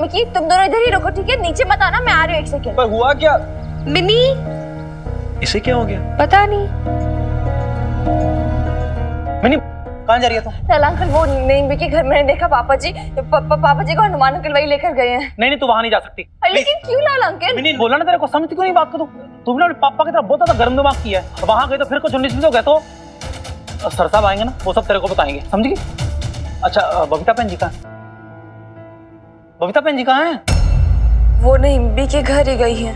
विकी, तुम दोनों इधर ही रुको, ठीक है? नीचे मत आना, मैं आ रही हूँ 1 सेकंड। पर हुआ क्या? मिनी, इसे क्या हो गया? पता नहीं। मिनी कहाँ जा रही है तुम? चल अंकल, वो नहीं विकी, घर मैंने देखा पापा जी को हनुमान अंकल वही लेकर गए हैं। नहीं तू वहाँ नहीं जा सकती। लेकिन क्यों लाल अंकल? मिनी बोला ना तेरे को, समझती क्यों नहीं बात को? तुमने अपने पापा की तरफ बहुत ज्यादा गर्म दिमाग किया है। वहाँ गए तो फिर कुछ 19-20 हो गए तो सर साहब आएंगे ना, वो सब तेरे को बताएंगे, समझी? अच्छा बबीता बहन जी कहाँ है? बबीता बहन जी कहाँ है? वो नहीं, बी के घर ही गई है।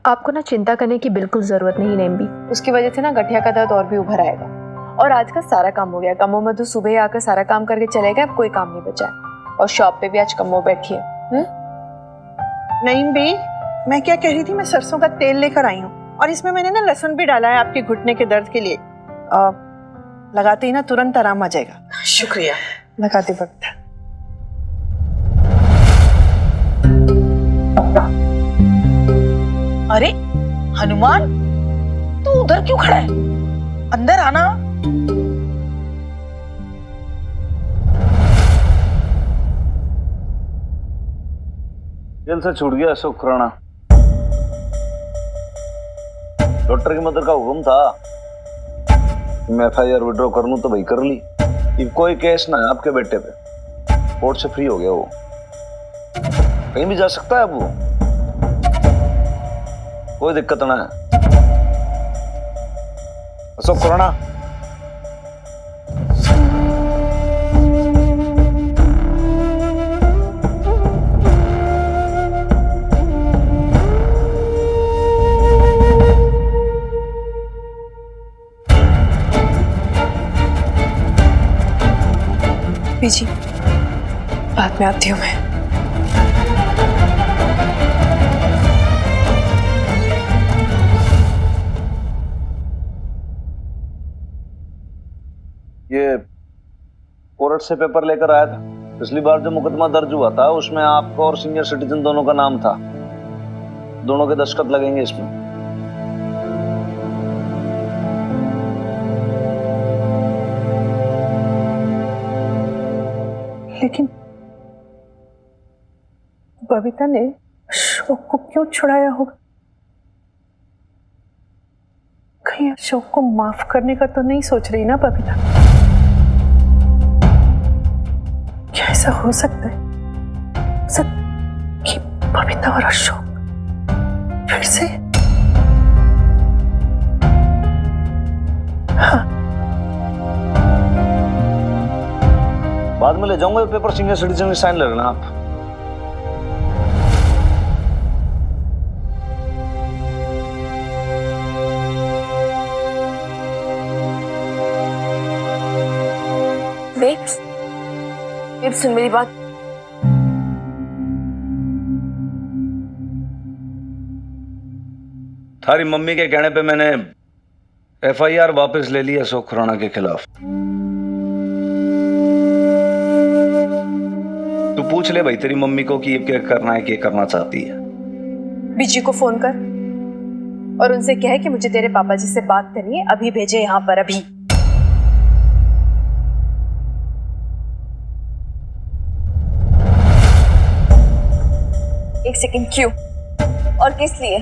आपको ना चिंता करने की बिल्कुल जरूरत नहीं नेम्बी। उसकी वजह से ना गठिया का दर्द और भी उभर आएगा। और आज का सारा काम हो गया। कमो मधु सुबह आकर सारा काम करके चले गए, अब कोई काम नहीं बचा है। और शॉप पे भी आज कमो बैठी है। नहीं बी, मैं क्या कह रही थी, मैं सरसों का तेल लेकर आई हूँ और इसमें मैंने ना लहसुन भी डाला है आपके घुटने के दर्द के लिए। लगाते ही ना तुरंत आराम आ जाएगा। शुक्रिया। लगाते वक्त। अरे हनुमान, तू उधर क्यों खड़ा है? अंदर आना। जेल से छूट गया अशोक खुराना। डॉक्टर की मदद का हुक्म था, मैं FIR विड्रॉ कर लूं तो भाई कर ली। अब कोई केस ना है आपके बेटे पे, कोर्ट से फ्री हो गया वो, कहीं भी जा सकता है अब वो, कोई दिक्कत ना है। अशोक खुराना, जी बाद में आती हूँ मैं। ये कोर्ट से पेपर लेकर आया था। पिछली बार जो मुकदमा दर्ज हुआ था उसमें आपका और सीनियर सिटीजन दोनों का नाम था, दोनों के दस्तखत लगेंगे इसमें। लेकिन बबीता ने अशोक को क्यों छुड़ाया होगा? कहीं अशोक को माफ करने का तो नहीं सोच रही ना बबीता? क्या ऐसा हो सकता है कि बबीता और अशोक फिर से? हाँ, बाद में ले जाऊंगा ये पेपर, सीनियर सिटीजन की साइन ले लेना आप। बेब्स, सुन मेरी बात। थारी मम्मी के कहने पे मैंने FIR वापस ले ली अशोक खुराना के खिलाफ। तू पूछ ले भाई तेरी मम्मी को कि ये क्या करना है, क्या करना चाहती है। बीजी को फोन कर और उनसे कह कि मुझे तेरे पापा जी से बात करनी है, अभी भेजे यहाँ पर, अभी। एक सेकंड, क्यों और किस लिए?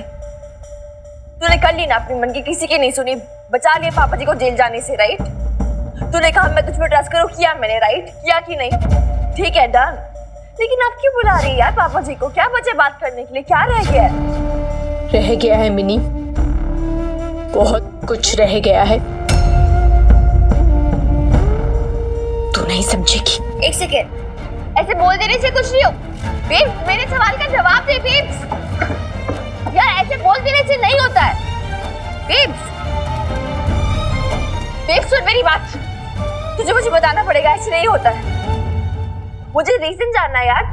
तूने कर ली ना अपनी मन की, किसी की नहीं सुनी, बचा लिया पापा जी को जेल जाने से, राइट? तूने कहा मैं तुझ पर ट्रस्ट करूं, किया मैंने, राइट? किया कि नहीं? ठीक है, डन। लेकिन आप क्यों बुला रही है यार पापा जी को? क्या बचे बात करने के लिए? क्या रह गया है? रह गया है मिनी, बहुत कुछ रह गया है, तू नहीं समझेगी। एक सेकेंड, ऐसे बोल देने से कुछ नहीं हो। बेब्स, मेरे सवाल का जवाब दे बेब्स। यार ऐसे बोल देने से नहीं होता है। बेब्स, सुन मेरी बात, तुझे मुझे बताना पड़ेगा, ऐसे नहीं होता है। मुझे रीजन जानना है यार,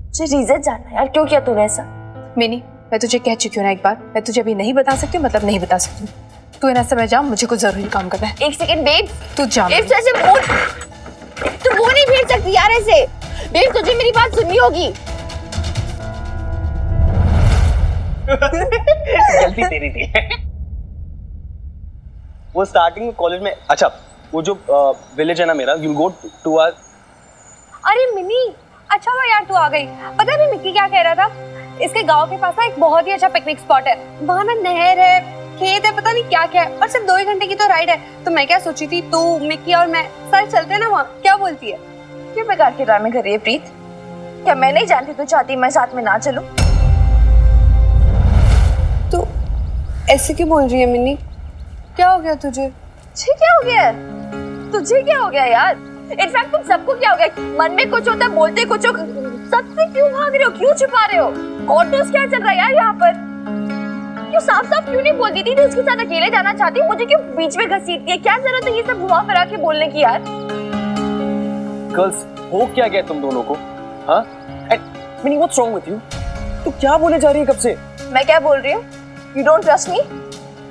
मुझे रीजन जानना है यार, क्यों किया तूने ऐसा? मिनी, मैं तुझे कह चुकी हूँ ना एक बार, मैं तुझे अभी नहीं बता सकती हूँ, मतलब नहीं बता सकती हूँ। तू है ना समय जा, मुझे कुछ जरूरी काम करना है। एक सेकंड बेब्स, तू जा। बेब्स ऐसे बोल, तू मुंह नहीं फेर सकती यार ऐसे। बेब्स, तुझे मेरी बात सुननी होगी। गलती तेरी थी। वो स्टार्टिंग में कॉलेज में, अच्छा वो जो विलेज है ना मेरा, यू गो टू आवर। अरे मिनी, अच्छा हुआ यार तू आ गई। पता है अभी मिक्की क्या कह रहा था, इसके गांव के पास ना एक बहुत ही अच्छा पिकनिक स्पॉट है, वहां ना नहर है, खेत है, पता नहीं क्या क्या है, और सिर्फ 2 ही घंटे की तो राइड है। तो मैं क्या सोची थी, तू मिक्की और मैं सारे चलते हैं ना वहाँ, क्या बोलती है? क्यों बेकार के ड्रामे कर रही है प्रीत? क्या मैं नहीं जानती तू चाहती मैं साथ में ना चलूं? तो ऐसे क्यों बोल रही है मिनी? क्या हो गया तुझे? तुझे क्या हो गया? तुझे क्या हो गया यार? इनफैक्ट तुम सबको क्या हो गया? मन में कुछ होता है, बोलते कुछ हो, सबसे क्यों भाग रहे हो, क्यों छुपा रहे हो? ऑटोस क्या चल रहा है यार यहाँ पर? क्यों साफ साफ क्यों नहीं बोलती थी? तू उसके साथ अकेले जाना चाहती है, मुझे क्यों बीच में घसीटती है? क्या जरूरत है ये सब घुमा फिरा के बोलने की यार? गर्ल्स, हो क्या गया तुम दोनों को? हाँ? Mini, what's wrong with you? तू क्या बोले जा रही है कब से? मैं क्या बोल रही हूँ? You don't trust me?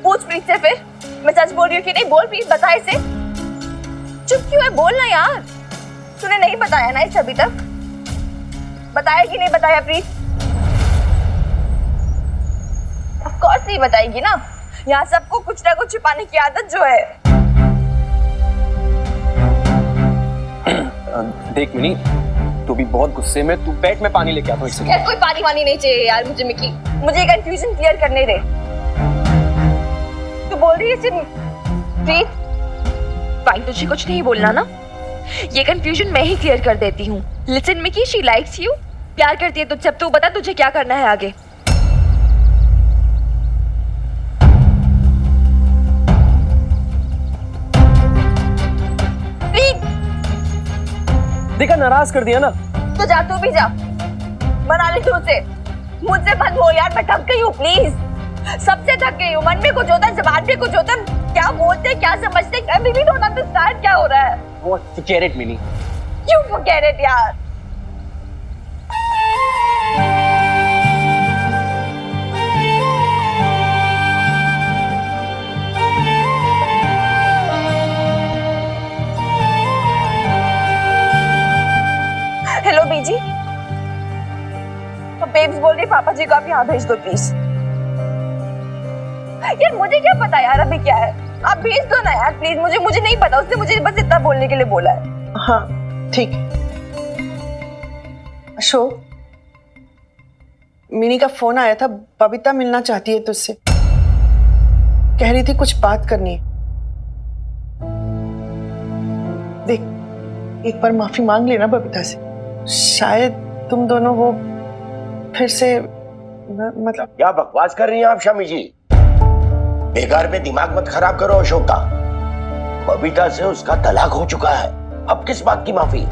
पूछ प्रीत से फिर, मैं सच बोल रही हूँ कि नहीं? बोल प्रीत, बता इसे। चुप क्यों है, बोल ना यार। तूने नहीं बताया ना इसे अभी तक? बताया कि नहीं बताया प्रीत? ऑफ कोर्स नहीं बताएगी ना, यहाँ सबको कुछ ना कुछ छुपाने की आदत जो है। देख मिनी, तू भी बहुत गुस्से में, तू बैठ में पानी लेके आता हूँ इससे। यार कोई पानी वानी नहीं चाहिए यार मुझे मिकी, मुझे कंफ्यूजन क्लियर करने दे। तू बोल रही है सिर्फ प्रीत, भाई तुझे कुछ नहीं बोलना ना, ये कंफ्यूजन मैं ही क्लियर कर देती हूँ। Listen Mickey, she likes you, प्यार करती है तुझसे। अब तू बता तुझे क्या करना है आगे? प्रीत, देखा, नाराज कर दिया ना। तो जा, तू भी जा, बना ले तू उसे। मुझसे मत बोल यार, मैं थक गई हूँ प्लीज, सबसे थक गई हूँ। मन में कुछ होता है, जबान पे कुछ होता है, क्या बोलते क्या समझते, I really don't understand क्या हो रहा है। Forget it, mini. You forget it यार। हेलो बीजी, बेब्स बोल रही पापा जी को आप यहाँ भेज दो प्लीज। यार मुझे क्या पता यार अभी क्या है, आप भेज दो ना यार प्लीज, मुझे नहीं पता, उसने मुझे बस इतना बोलने के लिए बोला है। हाँ ठीक है। अशोक, मिनी का फोन आया था, बबीता मिलना चाहती है तुझसे, कह रही थी कुछ बात करनी है। देख, एक बार माफी मांग लेना बबीता से, शायद तुम दोनों वो फिर से मतलब। क्या बकवास कर रही हैं आप शामी जी? बेकार में दिमाग मत खराब करो अशोक का। बबीता से उसका तलाक हो चुका है, अब किस बात की माफी?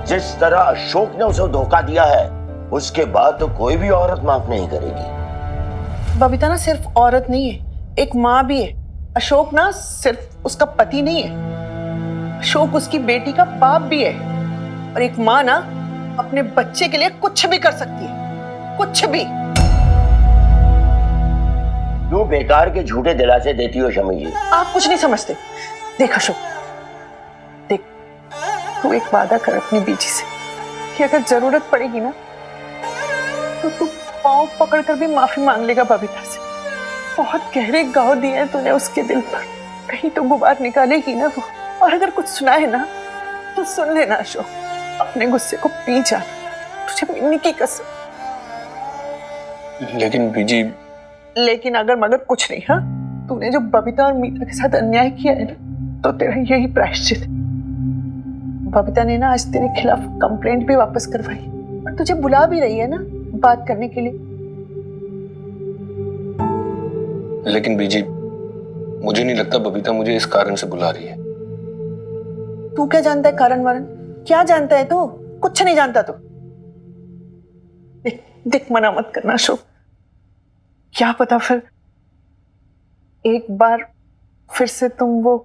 जिस तरह अशोक ने उसे धोखा दिया है, उसके बाद तो कोई भी औरत माफ नहीं करेगी। बबीता ना सिर्फ औरत नहीं है, एक माँ भी है। अशोक ना सिर्फ उसका पति नहीं है, अशोक उसकी बेटी का बाप भी है। और एक माँ ना अपने बच्चे के लिए कुछ भी कर सकती है, कुछ भी। क्यों बेकार के झूठे दिलासे देती हो शमी जी? आप कुछ नहीं समझते। देख अशोक, देख, तू एक वादा कर अपनी बीजी से कि अगर जरूरत पड़ेगी ना तो तू पाँव पकड़कर भी माफी मांग लेगा बबीता से। बहुत गहरे घाव दिए हैं तूने उसके दिल पर, कहीं तो गुबार निकालेगी ना वो। और अगर कुछ सुना है ना तो सुन लेना अशोक, अपने गुस्से को पी जाना, तुझे मिलने की कसम। लेकिन बीजी, लेकिन अगर मगर कुछ नहीं। हाँ, तूने जो बबीता और मीता के साथ अन्याय किया है ना, तो तेरा यही प्रायश्चित है। बबीता ने ना आज तेरे खिलाफ कंप्लेंट भी वापस करवाई और तुझे बुला भी रही है ना बात करने के लिए। लेकिन बीजी, मुझे नहीं लगता बबीता मुझे इस कारण से बुला रही है। तू क्या जानता है कारण वरण? क्या जानता है तू? कुछ नहीं जानता तू। देख, मना मत करना अशोक, क्या पता फिर एक बार फिर से तुम वो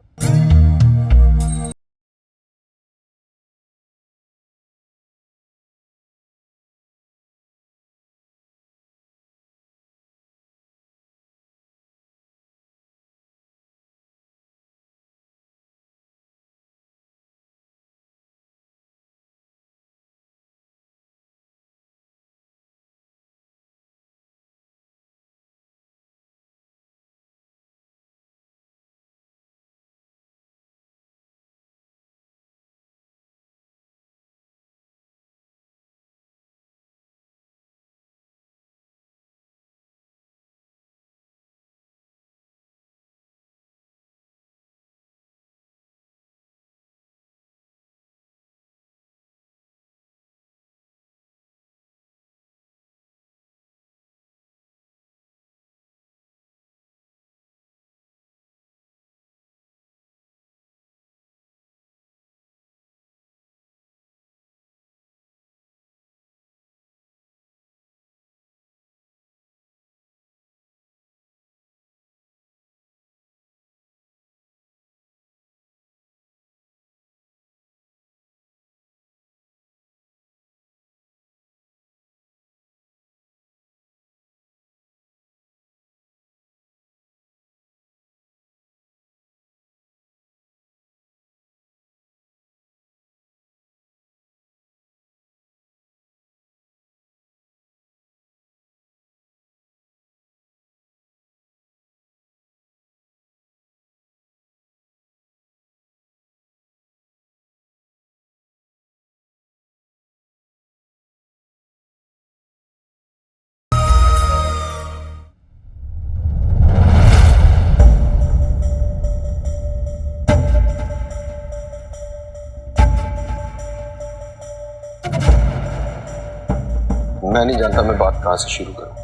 मैं नहीं जानता मैं बात कहां से शुरू करूं,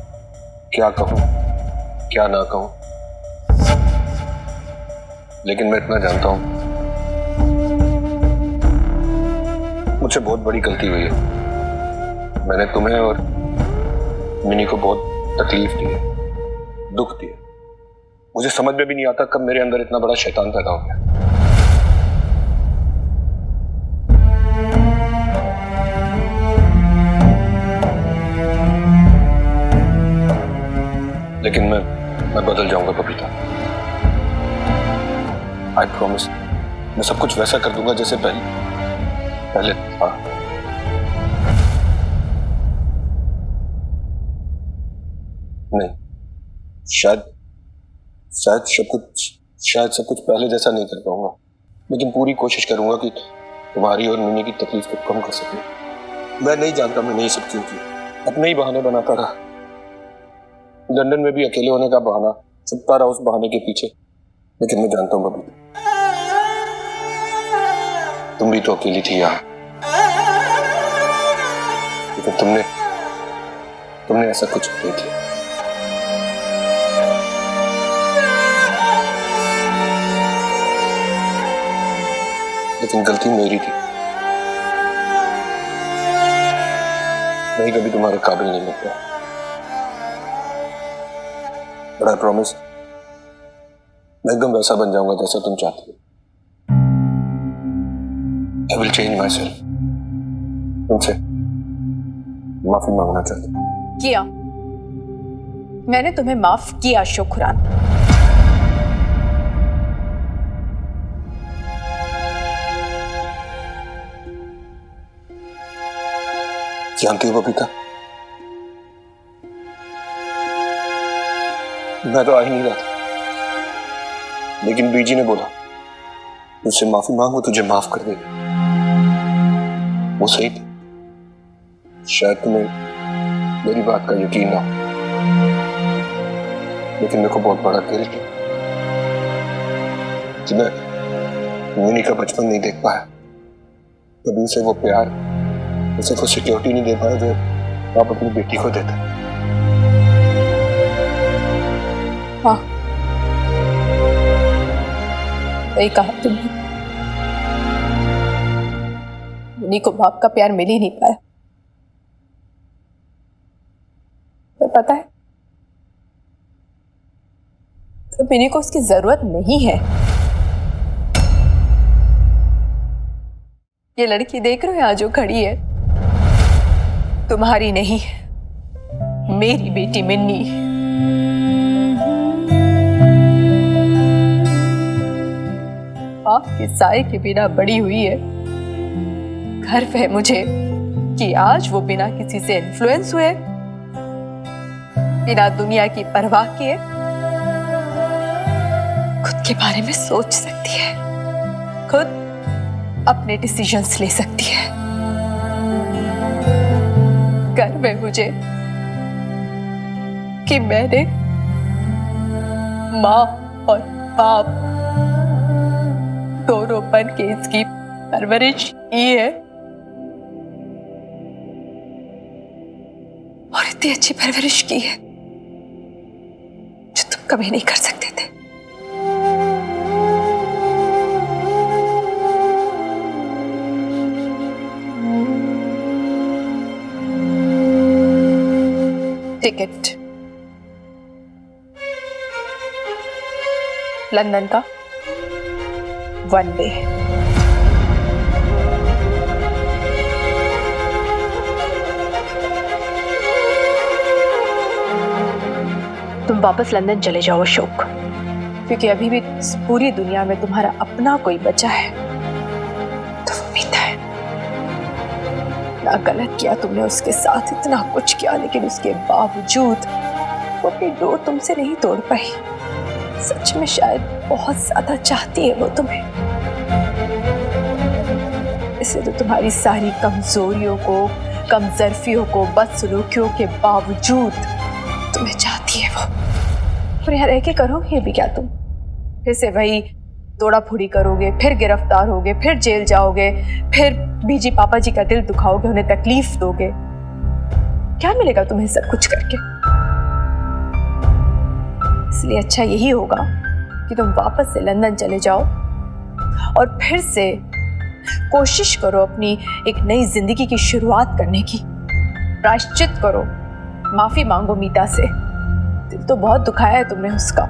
क्या कहूं क्या ना कहूं, लेकिन मैं इतना जानता हूं मुझसे बहुत बड़ी गलती हुई है। मैंने तुम्हें और मिनी को बहुत तकलीफ दी है, दुख दिया। मुझे समझ में भी नहीं आता कब मेरे अंदर इतना बड़ा शैतान पैदा हो गया। लेकिन मैं बदल जाऊंगा बबीता, आई प्रॉमिस। मैं सब कुछ वैसा कर दूंगा जैसे पहले था। नहीं, शायद सब कुछ पहले जैसा नहीं कर पाऊंगा, लेकिन पूरी कोशिश करूंगा कि तुम्हारी और मिनी की तकलीफ को कम कर सकूं। मैं नहीं जानता मैंने ये सब क्यों किया, अपने ही बहाने बनाता रहा। लंदन में भी अकेले होने का बहाना, छुपता रहा उस बहाने के पीछे। लेकिन मैं जानता हूं बबीता, तुम भी तो अकेली थी यहाँ, लेकिन तुमने ऐसा कुछ नहीं किया। लेकिन गलती मेरी थी, मैं कभी तुम्हारे काबिल नहीं लगता। बट आई प्रॉमिस मैं एकदम वैसा बन जाऊंगा जैसा तुम चाहती हो। I will change my self. तुमसे माफी मांगना चाहती हूँ। किया, मैंने तुम्हें माफ किया शुक्रान। जानती हो बबीता, मैं तो आ ही नहीं रहा था, लेकिन बीजी ने बोला तुझसे माफी मांगो, तुझे माफ कर देगी। वो सही थी। शायद तुम्हें मेरी बात का यकीन ना हो, लेकिन मेरे को बहुत बड़ा गिल्ट है कि मैं मिनी का बचपन नहीं देख पाया, कभी उसे वो प्यार, उसे को सिक्योरिटी नहीं दे पाया जो आप अपनी बेटी को देते। हाँ, सही कहा तुमने। मिनी को बाप का प्यार मिल ही नहीं पाया। तो पता है, तो मिनी को उसकी जरूरत नहीं है। ये लड़की देख रहे हो यहाँ जो खड़ी है, तुम्हारी नहीं, मेरी बेटी मिन्नी। आपके साए के बिना बड़ी हुई है। गर्व है मुझे कि आज वो बिना किसी से इन्फ्लुएंस हुए, बिना दुनिया की परवाह किए खुद के बारे में सोच सकती है, खुद अपने डिसीजंस ले सकती है। गर्व है मुझे कि मैंने माँ और बाप दोनों बन के इसकी परवरिश की है, और इतनी अच्छी परवरिश की है जो तुम कभी नहीं कर सकते थे। टिकट लंदन का 1 वे। तुम वापस लंदन चले जाओ अशोक, क्योंकि अभी भी इस पूरी दुनिया में तुम्हारा अपना कोई बचा है तो वो मीता है। ना गलत किया तुमने उसके साथ, इतना कुछ किया, लेकिन उसके बावजूद वो अपनी डोर तुमसे नहीं तोड़ पाई। सच में शायद बहुत ज्यादा चाहती है वो तुम्हें, इसलिए तो तुम्हारी सारी कमजोरियों को, कमजरफियों को, बदसलूकियों के बावजूद तुम्हें चाहती है वो। और यहाँ रह के करोगे भी क्या तुम? फिर से वही तोड़ा फोड़ी करोगे, फिर गिरफ्तार होगे, फिर जेल जाओगे, फिर बीजी पापा जी का दिल दुखाओगे, उन्हें तकलीफ दोगे। क्या मिलेगा तुम्हें सब कुछ करके? इसलिए अच्छा यही होगा कि तुम वापस से लंदन चले जाओ और फिर से कोशिश करो अपनी एक नई जिंदगी की शुरुआत करने की। प्रायश्चित करो, माफी मांगो मीता से। दिल तो बहुत दुखाया है तुमने उसका,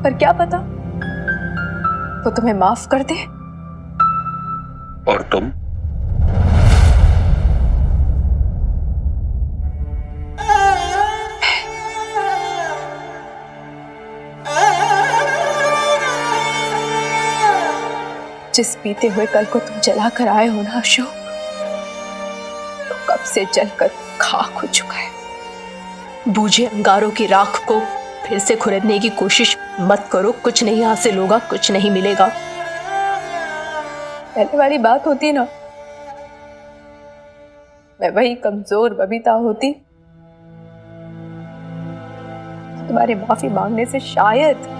पर क्या पता वो तुम्हें माफ कर दे। और तुम? जिस बीते हुए कल को तुम जला कर आए हो ना अशोक, तो कब से जलकर खाक हो चुका है। बूझे अंगारों की राख को फिर से खुरदने की कोशिश मत करो। कुछ नहीं हासिल होगा, कुछ नहीं मिलेगा। पहले वाली बात होती ना, मैं वही कमजोर बबीता होती, तुम्हारे माफी मांगने से शायद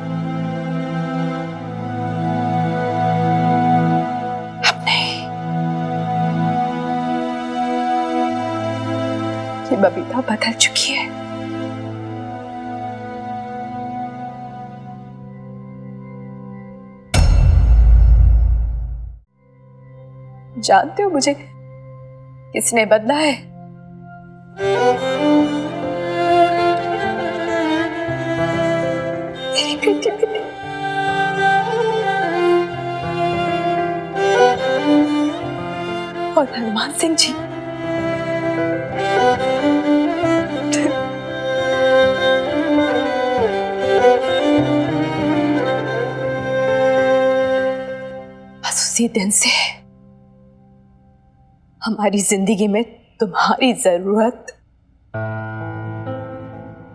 ये बबीता बदल चुकी है। जानते हो मुझे किसने बदला है? मेरी बेटी ने। और हनुमान सिंह जी। बस उसी दिन से हमारी जिंदगी में तुम्हारी जरूरत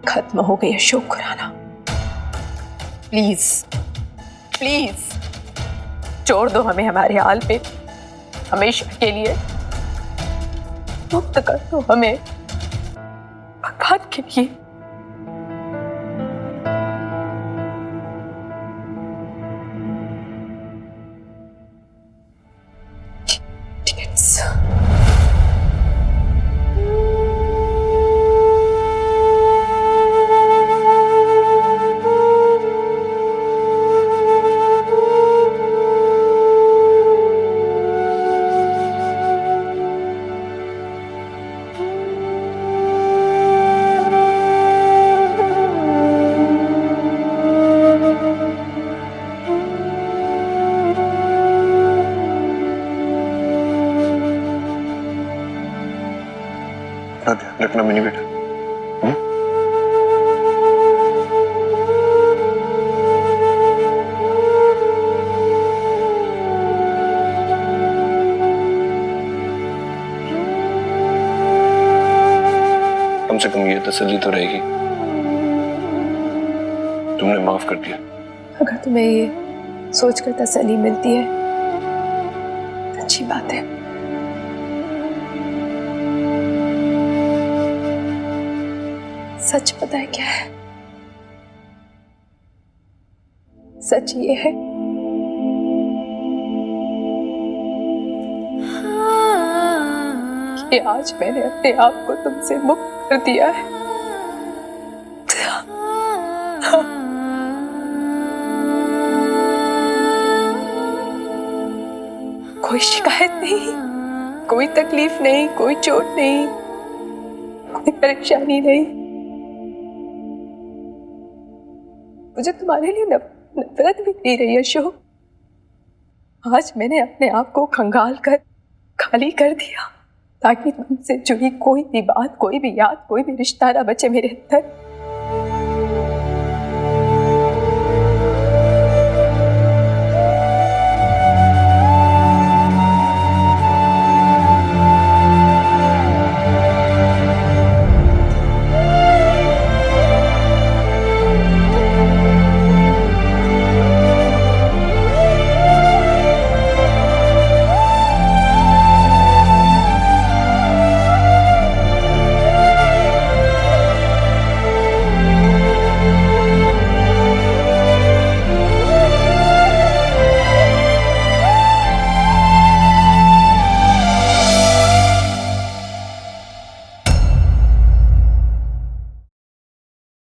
खत्म हो गई अशोक खुराना। प्लीज प्लीज छोड़ दो हमें हमारे हाल पे, हमेशा के लिए मुक्त कर दो हमें भगवान के लिए। रखना मिनी बेटा। कम से कम ये तसल्ली तो रहेगी तुमने माफ कर दिया। अगर तुम्हें ये सोचकर तसल्ली मिलती है तो अच्छी बात है। सच पता है क्या है? सच ये है कि आज मैंने अपने आप को तुमसे मुक्त कर दिया है। कोई शिकायत नहीं, कोई तकलीफ नहीं, कोई चोट नहीं, कोई परेशानी नहीं। मुझे तुम्हारे लिए नफरत भी नहीं रही अशोक। आज मैंने अपने आप को खंगाल कर खाली कर दिया ताकि तुमसे जुड़ी कोई भी बात, कोई भी याद, कोई भी रिश्ता ना बचे मेरे अंदर।